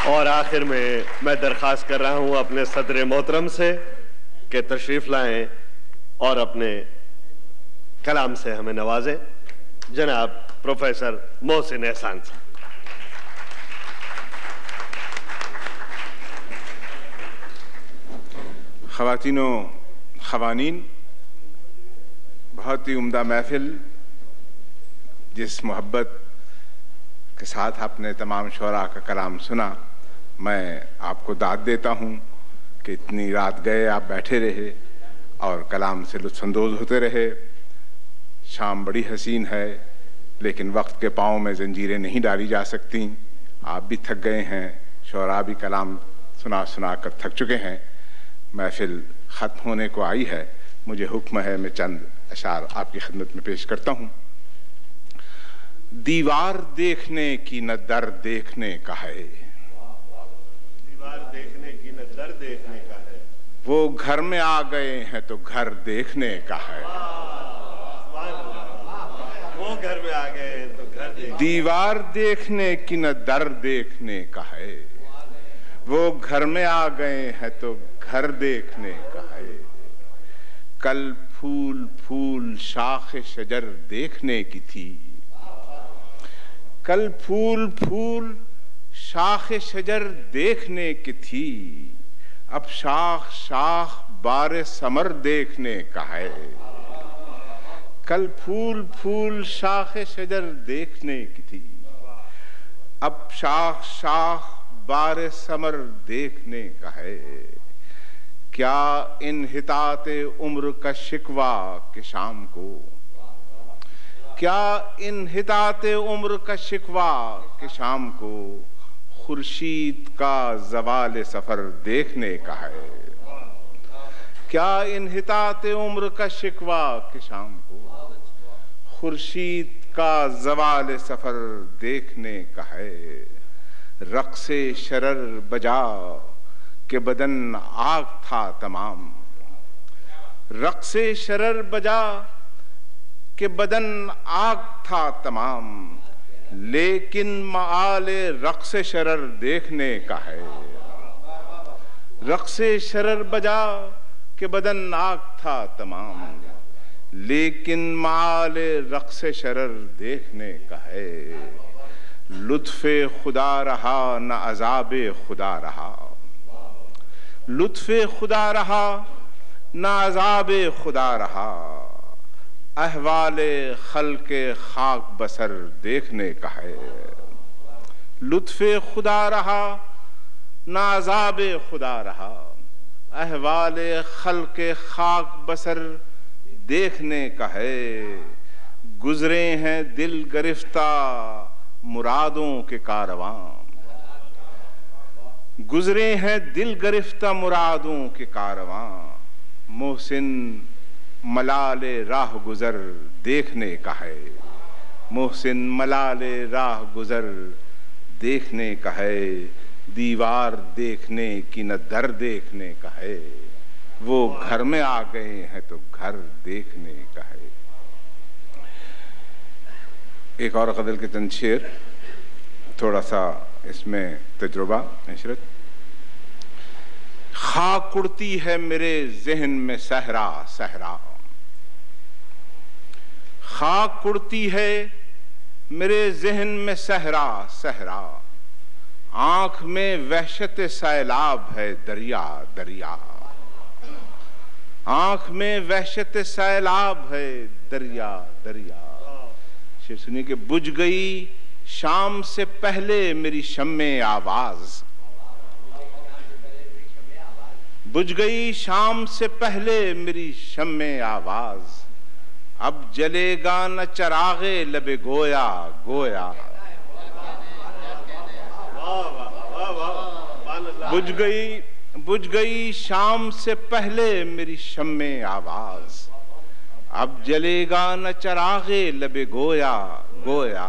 और आखिर में मैं दरख्वास्त कर रहा हूं अपने सदर मोहतरम से कि तशरीफ लाएं और अपने कलाम से हमें नवाजें। जनाब प्रोफेसर मोहसिन एहसान साहब। ख़वातीनो ख़वानीन, बहुत ही उम्दा महफिल, जिस मोहब्बत के साथ आपने तमाम शोरा का कलाम सुना, मैं आपको दाद देता हूँ कि इतनी रात गए आप बैठे रहे और कलाम से लुत्फ़अंदोज़ होते रहे। शाम बड़ी हसीन है, लेकिन वक्त के पाँव में जंजीरें नहीं डाली जा सकती। आप भी थक गए हैं, शोरा भी कलाम सुना सुना कर थक चुके हैं। महफिल ख़त्म होने को आई है। मुझे हुक्म है मैं चंद अशार आपकी खिदमत में पेश करता हूँ। दीवार देखने की न दर देखने का है, दीवार देखने की न दर देखने का है, वो घर में आ गए हैं तो घर देखने का है। वो घर में आ गए हैं तो घर देखने। दीवार देखने की न दर देखने का है, वो घर में आ गए हैं तो घर देखने का है। कल फूल फूल शाख शजर देखने की थी, कल फूल फूल शाख शजर देखने की थी, अब शाख शाख बारे समर देखने का है। कल फूल फूल शाख शजर देखने की थी, अब शाख शाख बारे समर देखने का है। क्या इन हिताते उम्र का शिकवा कि शाम को, क्या इन हिताते उम्र का शिकवा कि शाम को खुर्शीद का ज़वाल सफ़र देखने का है। क्या इन हिताते उम्र का शिकवा कि शाम को खुर्शीद का ज़वाल सफ़र देखने का है। रक़्से शरर बजा के बदन आग था तमाम, रक़्से शरर बजा के बदन आग था तमाम, लेकिन माले रक़्से शरर देखने का है। रक़्से शरर बजा के बदन आग था तमाम, लेकिन माले रक़्से शरर देखने का है। लुत्फ़े खुदा रहा न अज़ाबे खुदा रहा, लुत्फ़े खुदा रहा न अज़ाबे खुदा रहा। अहवाले खल्के खाक बसर देखने का है। लुत्फ़े खुदा रहा न अज़ाबे खुदा रहा, अहवाले खल्के खाक बसर देखने का है। गुज़रे हैं दिल गिरफ्ता मुरादों के कारवां, गुज़रे हैं दिल गिरफ्ता मुरादों के कारवां। मोहसिन मलाले राह गुज़र देखने का है, मोहसिन मलाले राह गुज़र देखने का है। दीवार देखने की न दर देखने का है, वो घर में आ गए हैं तो घर देखने का है। एक और ग़ज़ल के चंद शेर, थोड़ा सा इसमें तजुर्बा इशरत। खाक उड़ती है मेरे ज़हन में सहरा सहरा, खाक उड़ती है मेरे ज़हन में सहरा सहरा। आँख में वहशत सैलाब है दरिया दरिया, आँख में वहशत सैलाब है दरिया दरिया। शेर सुनिए कि बुझ गई शाम से पहले मेरी शम्मे आवाज़, बुझ गई शाम से पहले मेरी शम्मे आवाज़। अब जलेगा न चरागे लबे गोया गोया। बुझ गई शाम से पहले मेरी शम्मे आवाज़। अब जलेगा न चरागे लबे गोया गोया।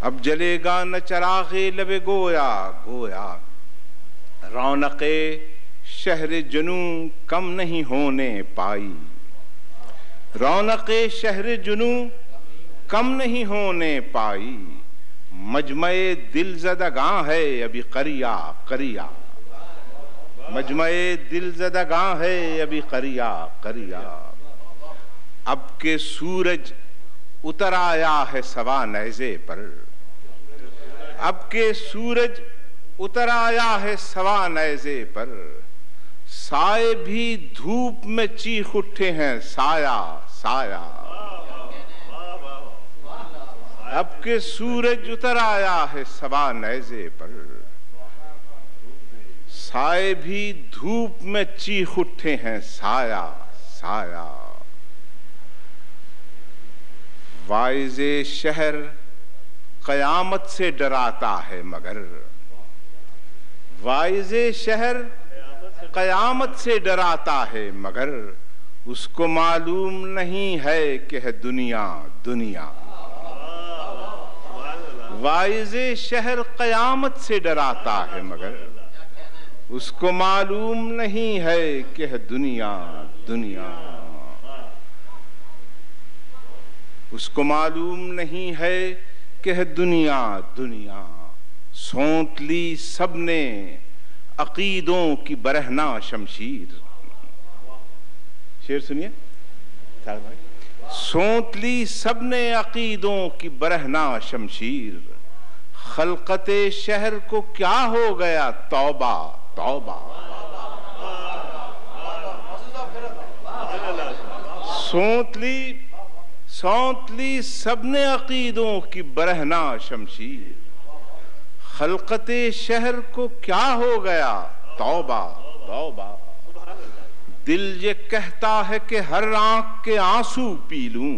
अब जलेगा न चरागे लबे गोया गोया। रौनक़े शहर जुनू कम नहीं होने पाई, रौनक़े शहर जुनू कम नहीं होने पाई। मजमे दिल ज़दगां है अभी करिया करिया, मजमे दिल ज़दगां है अभी करिया करिया। अब के सूरज उतर आया है सवा नहज़े पर, अब के सूरज उतर आया है सवा नहज़े पर, साए भी धूप में चीख उठे हैं साया साया। अब के सूरज उतर आया है सवा नहज़े पर, साए भी धूप में चीख उठे हैं साया साया। वाइज़े शहर क़यामत से डराता है मगर, वाइज़े शहर क़यामत से डराता है मगर, उसको मालूम नहीं है कि है दुनिया दुनिया। वाइज़े शहर क़यामत से डराता है मगर, उसको मालूम नहीं है कि है दुनिया दुनिया। उसको मालूम नहीं है कि है दुनिया दुनिया। सौंत ली सबने अकीदों की बरहना शमशीर। शेर सुनिए साहब भाई। सौंत ली सबने अकीदों की बरहना शमशीर, खलकते शहर को क्या हो गया तौबा तौबा। सौंत ली सबने अकीदों की बरहना शमशीर, खलकते शहर को क्या हो गया तौबा तौबा। दिल ये कहता है कि हर आंख के आंसू पी लूं,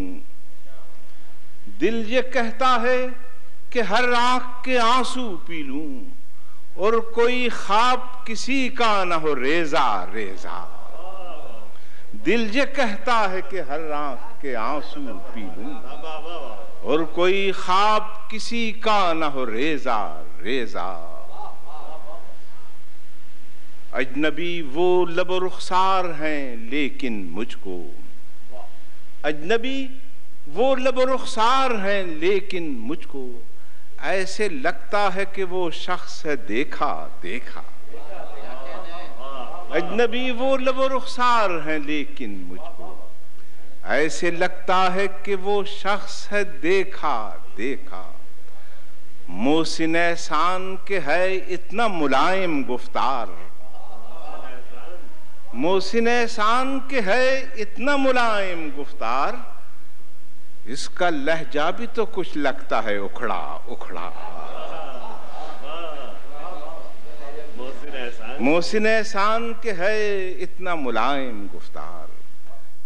दिल ये कहता है कि हर आंख के आंसू पी लूं, और कोई ख्वाब किसी का न हो रेजा रेजा। दिल ये कहता है कि हर आंख के आंसू पी लूं, और कोई ख्वाब किसी का न हो रेजा रेजा। अजनबी वो लब रुखसार हैं लेकिन मुझको, अजनबी वो लब रुखसार हैं लेकिन मुझको, ऐसे लगता है कि वो शख्स है देखा देखा। अजनबी वो लब रुखसार हैं लेकिन मुझको, ऐसे लगता है कि वो शख्स है देखा देखा। मोहसिन एहसान के है इतना मुलायम गुफ्तार, मोहसिन एहसान के है इतना मुलायम गुफ्तार, इसका लहजा भी तो कुछ लगता है उखड़ा उखड़ा। मोहसिन एहसान के है इतना मुलायम गुफ्तार,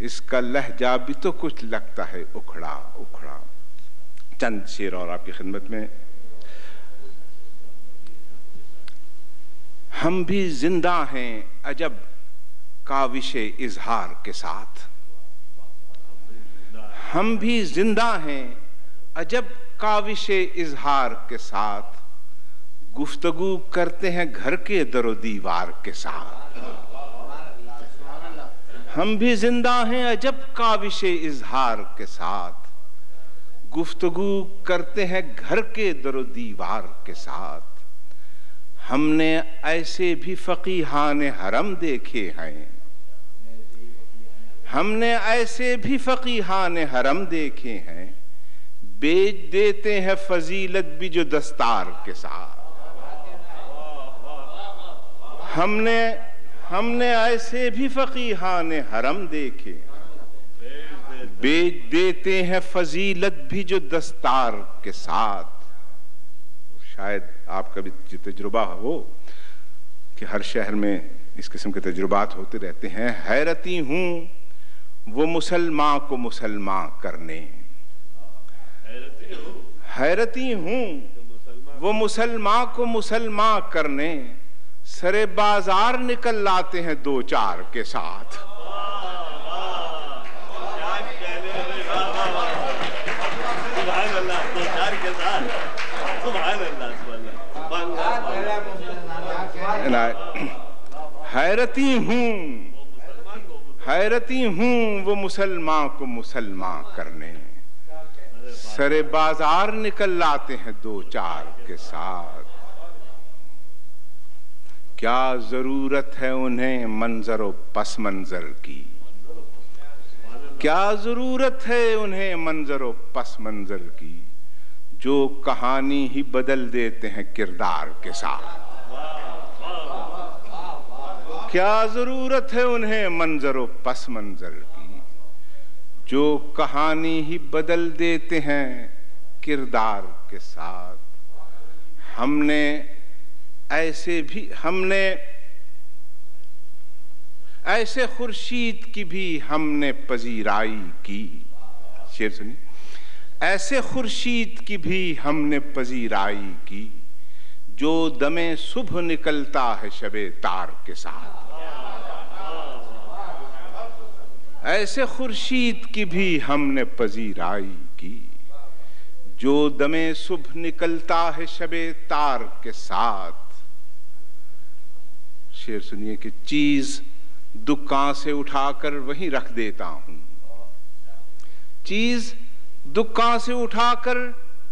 इसका लहजा भी तो कुछ लगता है उखड़ा उखड़ा। चंद शेर और आपकी खिदमत में। हम भी जिंदा हैं अजब काविशे इजहार के साथ, हम भी जिंदा हैं अजब काविशे इजहार के साथ, गुफ्तगू करते हैं घर के दरो दीवार के साथ। हम भी जिंदा हैं अजब काविशे इजहार के साथ, गुफ्तगू करते हैं घर के दरो दीवार के साथ। हमने ऐसे भी फकीहान हरम देखे हैं, हमने ऐसे भी फकीहान हरम देखे हैं, बेच देते हैं फजीलत भी जो दस्तार के साथ। हमने ऐसे भी फकीहान हरम देखे, बेच देते हैं फजीलत भी जो दस्तार के साथ। शायद आपका भी तजुर्बा हो कि हर शहर में इस किस्म के तजुर्बात होते रहते हैं। हैरती हूं वो मुसलमान को मुसलमान करने, हैरती हूं वो मुसलमान को मुसलमान करने, सरे बाजार निकल लाते हैं दो चार के साथ। हैरती हूं वो मुसलमान को मुसलमान करने, सरे बाजार निकल लाते हैं दो चार के साथ। क्या जरूरत है उन्हें मंजरो पस मंजर की, क्या जरूरत है उन्हें मंजरो पस मंजर की, जो कहानी ही बदल देते हैं किरदार के साथ। क्या जरूरत है उन्हें मंजरो पस मंजर की, जो कहानी ही बदल देते हैं किरदार के साथ। हमने ऐसे खुर्शीद की भी हमने पजीराई की। शेर सुनिए, ऐसे खुर्शीद की भी हमने पजीराई की, जो दमे सुबह निकलता है शबे तार के साथ। ऐसे खुर्शीद की भी हमने पजीराई की, जो दमे सुबह निकलता है शबे तार के साथ। शेर सुनिए कि चीज दुकान से उठाकर वहीं रख देता हूं, चीज दुकान से उठाकर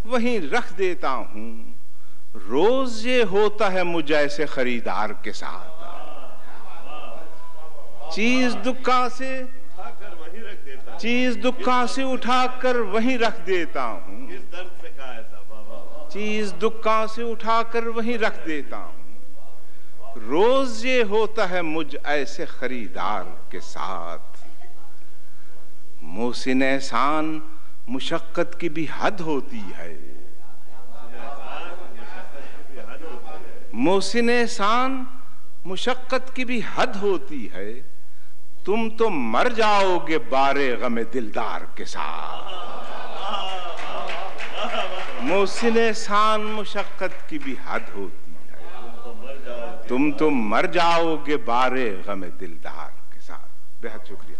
वहीं रख देता हूं, रोज ये होता है मुझ ऐसे खरीदार के साथ। चीज दुकान से उठाकर वहीं रख देता हूं, चीज दुकान से उठाकर वहीं रख देता हूं, रोज ये होता है मुझ ऐसे खरीदार के साथ। मोहसिन एहसान मुशक्कत की भी हद होती है, मोहसिन एहसान मुशक्कत की भी हद होती है, तुम तो मर जाओगे बारे गमे दिलदार के साथ। मोहसिन एहसान मुशक्कत की भी हद होती है, तुम तो मर जाओगे बारे गमे दिलदार के साथ। बेहद शुक्रिया।